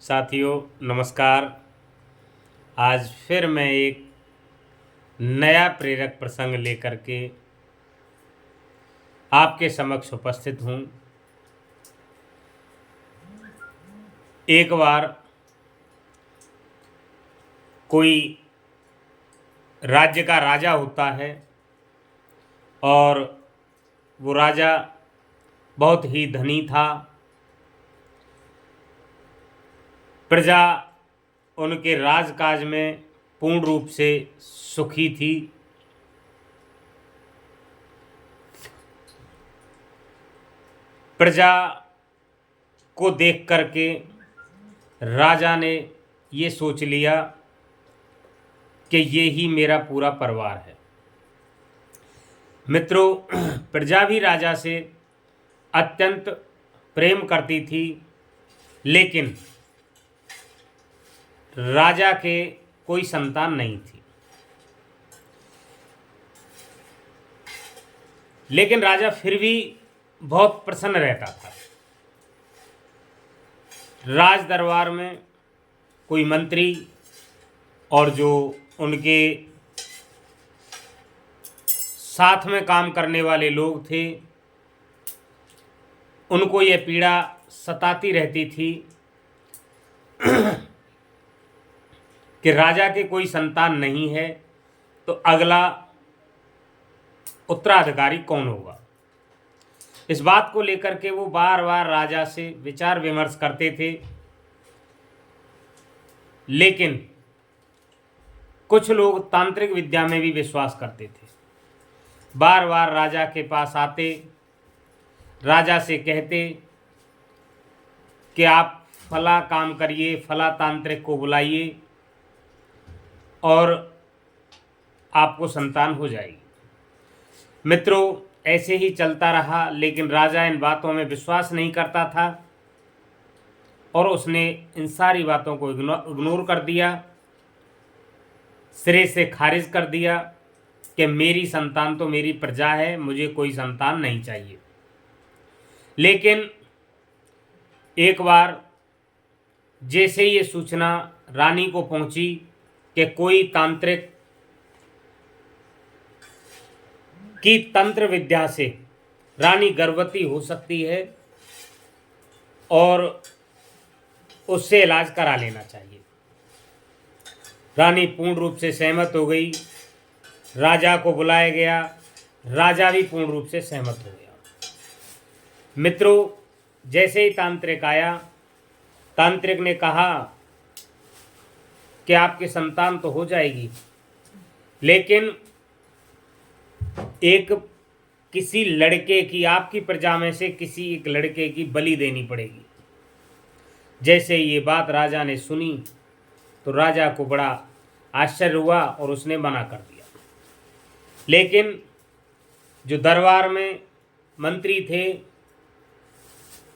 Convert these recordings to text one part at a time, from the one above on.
साथियों नमस्कार। आज फिर मैं एक नया प्रेरक प्रसंग लेकर के आपके समक्ष उपस्थित हूँ। एक बार कोई राज्य का राजा होता है और वो राजा बहुत ही धनी था। प्रजा उनके राजकाज में पूर्ण रूप से सुखी थी। प्रजा को देख करके राजा ने ये सोच लिया कि ये ही मेरा पूरा परिवार है। मित्रों, प्रजा भी राजा से अत्यंत प्रेम करती थी, लेकिन राजा के कोई संतान नहीं थी। लेकिन राजा फिर भी बहुत प्रसन्न रहता था। राज दरबार में कोई मंत्री और जो उनके साथ में काम करने वाले लोग थे, उनको यह पीड़ा सताती रहती थी कि राजा के कोई संतान नहीं है, तो अगला उत्तराधिकारी कौन होगा। इस बात को लेकर के वो बार बार राजा से विचार विमर्श करते थे। लेकिन कुछ लोग तांत्रिक विद्या में भी विश्वास करते थे। बार बार राजा के पास आते, राजा से कहते कि आप फला काम करिए, फला तांत्रिक को बुलाइए और आपको संतान हो जाएगी। मित्रों, ऐसे ही चलता रहा, लेकिन राजा इन बातों में विश्वास नहीं करता था और उसने इन सारी बातों को इग्नोर कर दिया, सिरे से खारिज कर दिया कि मेरी संतान तो मेरी प्रजा है, मुझे कोई संतान नहीं चाहिए। लेकिन एक बार जैसे ये सूचना रानी को पहुंची कि कोई तांत्रिक की तंत्र विद्या से रानी गर्भवती हो सकती है और उससे इलाज करा लेना चाहिए, रानी पूर्ण रूप से सहमत हो गई। राजा को बुलाया गया, राजा भी पूर्ण रूप से सहमत हो गया। मित्रों, जैसे ही तांत्रिक आया, तांत्रिक ने कहा कि आपकी संतान तो हो जाएगी, लेकिन एक किसी लड़के की, आपकी प्रजा में से किसी एक लड़के की बलि देनी पड़ेगी। जैसे ये बात राजा ने सुनी तो राजा को बड़ा आश्चर्य हुआ और उसने मना कर दिया। लेकिन जो दरबार में मंत्री थे,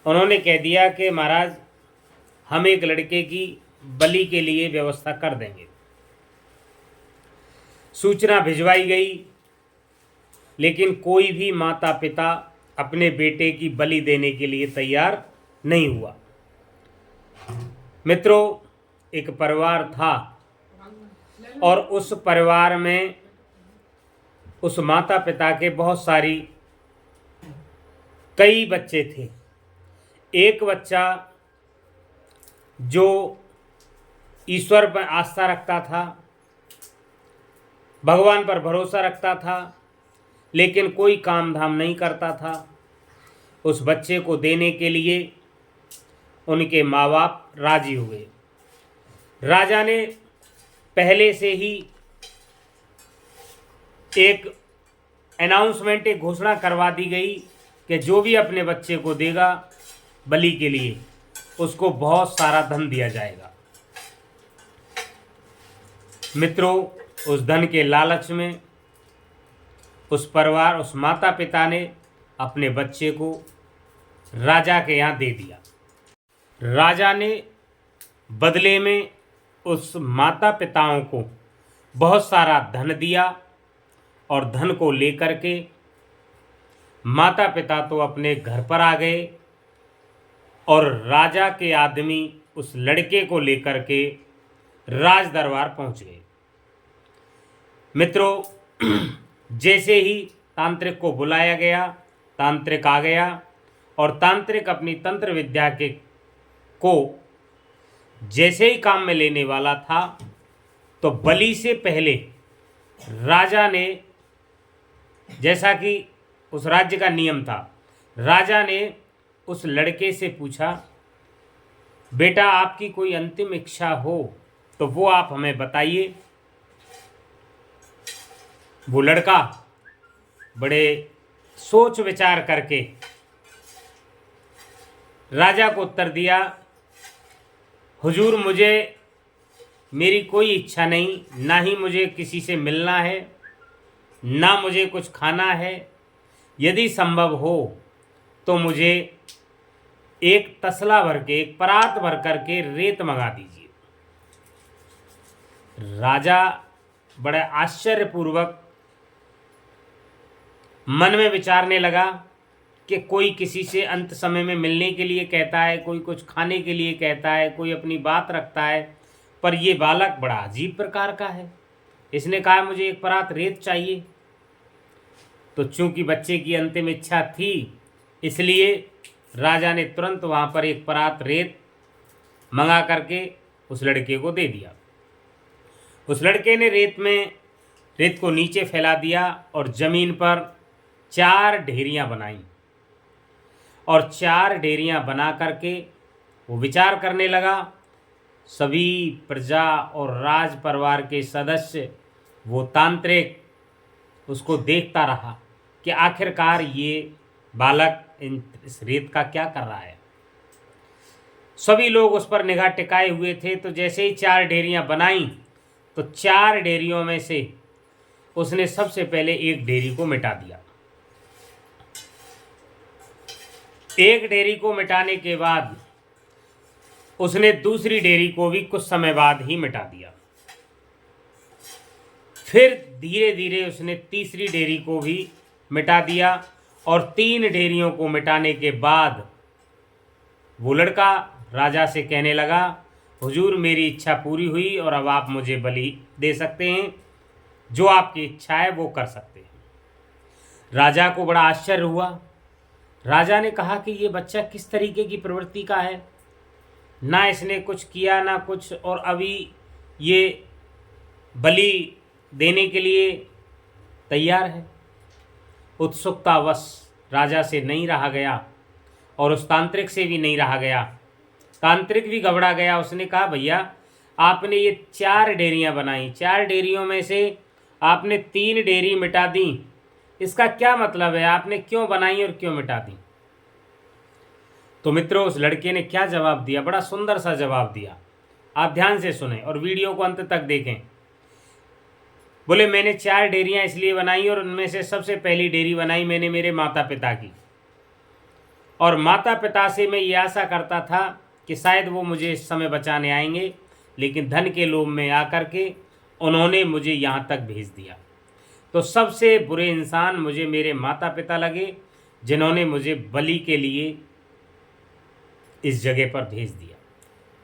उन्होंने कह दिया कि महाराज, हम एक लड़के की बलि के लिए व्यवस्था कर देंगे। सूचना भिजवाई गई, लेकिन कोई भी माता पिता अपने बेटे की बलि देने के लिए तैयार नहीं हुआ। मित्रों, एक परिवार था और उस परिवार में उस माता पिता के बहुत सारी कई बच्चे थे। एक बच्चा जो ईश्वर पर आस्था रखता था, भगवान पर भरोसा रखता था, लेकिन कोई काम धाम नहीं करता था। उस बच्चे को देने के लिए उनके माँ बाप राजी हुए। राजा ने पहले से ही एक अनाउंसमेंट, एक घोषणा करवा दी गई कि जो भी अपने बच्चे को देगा बलि के लिए, उसको बहुत सारा धन दिया जाएगा। मित्रों, उस धन के लालच में उस परिवार, उस माता पिता ने अपने बच्चे को राजा के यहाँ दे दिया। राजा ने बदले में उस माता पिताओं को बहुत सारा धन दिया और धन को लेकर के माता पिता तो अपने घर पर आ गए और राजा के आदमी उस लड़के को लेकर के राज दरबार पहुंच गए। मित्रों, जैसे ही तांत्रिक को बुलाया गया, तांत्रिक आ गया और तांत्रिक अपनी तंत्र विद्या के को जैसे ही काम में लेने वाला था तो बलि से पहले राजा ने, जैसा कि उस राज्य का नियम था, राजा ने उस लड़के से पूछा, बेटा आपकी कोई अंतिम इच्छा हो तो वो आप हमें बताइए। वो लड़का बड़े सोच विचार करके राजा को उत्तर दिया, हुजूर मुझे मेरी कोई इच्छा नहीं, ना ही मुझे किसी से मिलना है, ना मुझे कुछ खाना है। यदि संभव हो तो मुझे एक तसला भर के, एक परात भर करके रेत मंगा दीजिए। राजा बड़े आश्चर्यपूर्वक मन में विचारने लगा कि कोई किसी से अंत समय में मिलने के लिए कहता है, कोई कुछ खाने के लिए कहता है, कोई अपनी बात रखता है, पर ये बालक बड़ा अजीब प्रकार का है। इसने कहा मुझे एक परात रेत चाहिए। तो चूंकि बच्चे की अंतिम इच्छा थी, इसलिए राजा ने तुरंत वहाँ पर एक परात रेत मंगा करके उस लड़के को दे दिया। उस लड़के ने रेत को नीचे फैला दिया और ज़मीन पर 4 ढेरियाँ बनाई और 4 ढेरियाँ बना करके वो विचार करने लगा। सभी प्रजा और राज परिवार के सदस्य, वो तांत्रिक उसको देखता रहा कि आखिरकार ये बालक इस रेत का क्या कर रहा है। सभी लोग उस पर निगाह टिकाए हुए थे। तो जैसे ही 4 ढेरियाँ बनाई तो 4 ढेरियों में से उसने सबसे पहले एक ढेरी को मिटा दिया। एक ढेरी को मिटाने के बाद उसने दूसरी ढेरी को भी कुछ समय बाद ही मिटा दिया। फिर धीरे धीरे उसने तीसरी ढेरी को भी मिटा दिया और 3 ढेरियों को मिटाने के बाद वो लड़का राजा से कहने लगा, हुजूर मेरी इच्छा पूरी हुई और अब आप मुझे बलि दे सकते हैं, जो आपकी इच्छा है वो कर सकते हैं। राजा को बड़ा आश्चर्य हुआ। राजा ने कहा कि ये बच्चा किस तरीके की प्रवृत्ति का है, ना इसने कुछ किया ना कुछ, और अभी ये बलि देने के लिए तैयार है। उत्सुकतावश राजा से नहीं रहा गया और उस तांत्रिक से भी नहीं रहा गया। तांत्रिक भी घबरा गया। उसने कहा, भैया आपने ये 4 ढेरियाँ बनाई, 4 ढेरियों में से आपने 3 ढेरी मिटा दी, इसका क्या मतलब है? आपने क्यों बनाई और क्यों मिटा दी? तो मित्रों, उस लड़के ने क्या जवाब दिया, बड़ा सुंदर सा जवाब दिया। आप ध्यान से सुने और वीडियो को अंत तक देखें। बोले, मैंने 4 डेयरियाँ इसलिए बनाई और उनमें से सबसे पहली डेयरी बनाई मैंने मेरे माता पिता की, और माता पिता से मैं ये आशा करता था कि शायद वो मुझे इस समय बचाने आएंगे, लेकिन धन के लोभ में आकर के उन्होंने मुझे यहाँ तक भेज दिया। तो सबसे बुरे इंसान मुझे मेरे माता पिता लगे, जिन्होंने मुझे बलि के लिए इस जगह पर भेज दिया।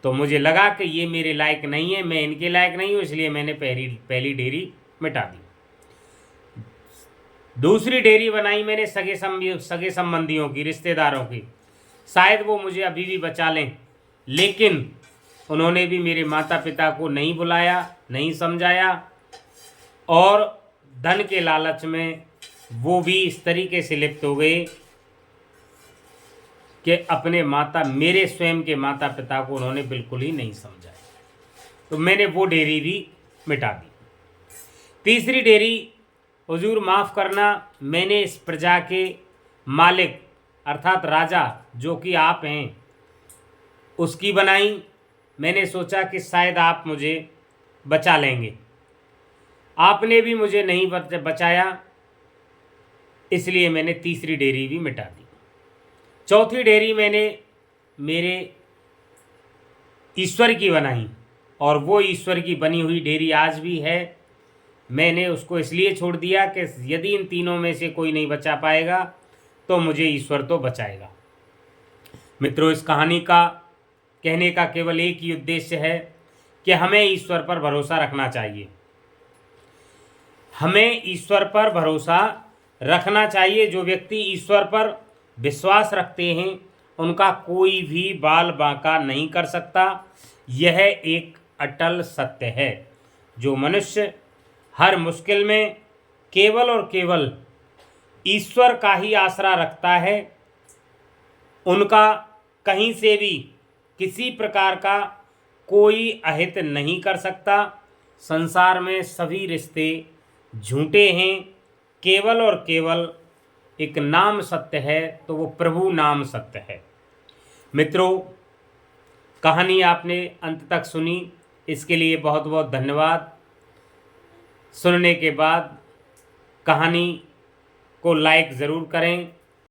तो मुझे लगा कि ये मेरे लायक नहीं है, मैं इनके लायक नहीं हूँ, इसलिए मैंने पहली डेयरी मिटा दी। दूसरी डेयरी बनाई मैंने सगे संबंधियों की, रिश्तेदारों की, शायद वो मुझे अभी भी बचा लें, लेकिन उन्होंने भी मेरे माता पिता को नहीं बुलाया, नहीं समझाया, और धन के लालच में वो भी इस तरीके से लिप्त हो गए कि मेरे स्वयं के माता पिता को उन्होंने बिल्कुल ही नहीं समझा। तो मैंने वो डेयरी भी मिटा दी। तीसरी डेयरी, हुजूर माफ़ करना, मैंने इस प्रजा के मालिक अर्थात राजा जो कि आप हैं उसकी बनाई। मैंने सोचा कि शायद आप मुझे बचा लेंगे, आपने भी मुझे नहीं बचाया, इसलिए मैंने तीसरी डेयरी भी मिटा दी। चौथी डेयरी मैंने मेरे ईश्वर की बनाई, और वो ईश्वर की बनी हुई डेयरी आज भी है। मैंने उसको इसलिए छोड़ दिया कि यदि इन तीनों में से कोई नहीं बचा पाएगा तो मुझे ईश्वर तो बचाएगा। मित्रों, इस कहानी का कहने का केवल एक ही उद्देश्य है कि हमें ईश्वर पर भरोसा रखना चाहिए। हमें ईश्वर पर भरोसा रखना चाहिए। जो व्यक्ति ईश्वर पर विश्वास रखते हैं उनका कोई भी बाल बांका नहीं कर सकता। यह एक अटल सत्य है। जो मनुष्य हर मुश्किल में केवल और केवल ईश्वर का ही आसरा रखता है, उनका कहीं से भी किसी प्रकार का कोई अहित नहीं कर सकता। संसार में सभी रिश्ते झूठे हैं, केवल और केवल एक नाम सत्य है, तो वो प्रभु नाम सत्य है। मित्रों, कहानी आपने अंत तक सुनी, इसके लिए बहुत बहुत धन्यवाद। सुनने के बाद कहानी को लाइक ज़रूर करें।